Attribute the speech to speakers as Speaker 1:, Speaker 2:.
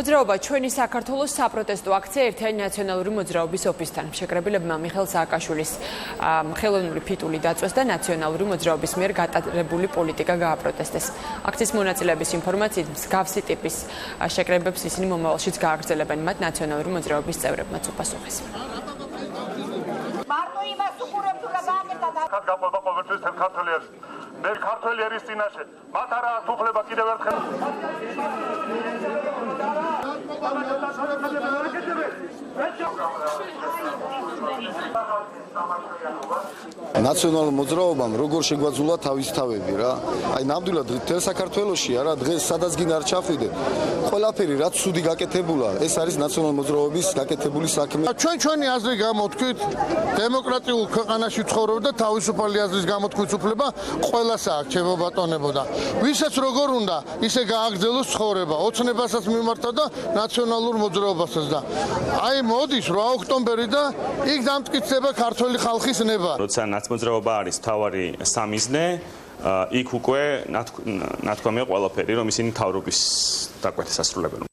Speaker 1: მოძრაობა ჩვენი საქართველოს საპროტესტო აქცია ერთიანი ნაციონალური მოძრაობის ოფისთან. შეკრებილებმა მიხეილ სააკაშვილის ხელოვნური ფიტული დაწვეს და ნაციონალური მოძრაობის მიერ გატარებული პოლიტიკა გააპროტესტეს. აქციის მონაწილეების ინფორმაციით მსგავსი ტიპის შეკრებებს ისინი მომავალშიც გააგრძელებენ, მათ ნაციონალური მოძრაობის წევრებმაც უპასუხეს.
Speaker 2: მარტო იმას უყურებთ რა გააკეთა
Speaker 3: გაყვება ყოველთვის ქართველი არის. მე ქართველი არის წინაშე. მათ არა აქვს უფლება კიდევ ერთხელ.
Speaker 4: ნაციონალურ მოძრაობამ როგორ შეგვაძულა თავის თავები რა. აი ნამდვილად თელ საქართველოში არა დღეს სადაც გინდა არ ჩახვიდე. ყველაფერი რაც ცუდი გაკეთებულა, ეს არის ნაციონალურ მოძრაობის გაკეთებული საქმე.
Speaker 5: ჩვენი აზრი გამოთქვით, დემოკრატიულ ქვეყანაში ცხოვრობ და თავისუფალი აზრის გამოთქვის უფლება ყველას აქვს, ჩემო ბატონებო და ვისაც როგორ უნდა, ისე გააგრძელოს ცხოვრება, ოცნებასაც მიმართა და ნაციონალურ მოძრაობასაც და აი მოდის 8 ოქტომბერი და იქ დამტკიცდება ქართველი ხალხის ნება.
Speaker 6: როცა ნაცმოძრაობა არის მთავარი სამიზნე, იქ უკვე ნათქვამია ყველაფერი, რომ ისინი თავრობის დაკვეთას ასრულებენ.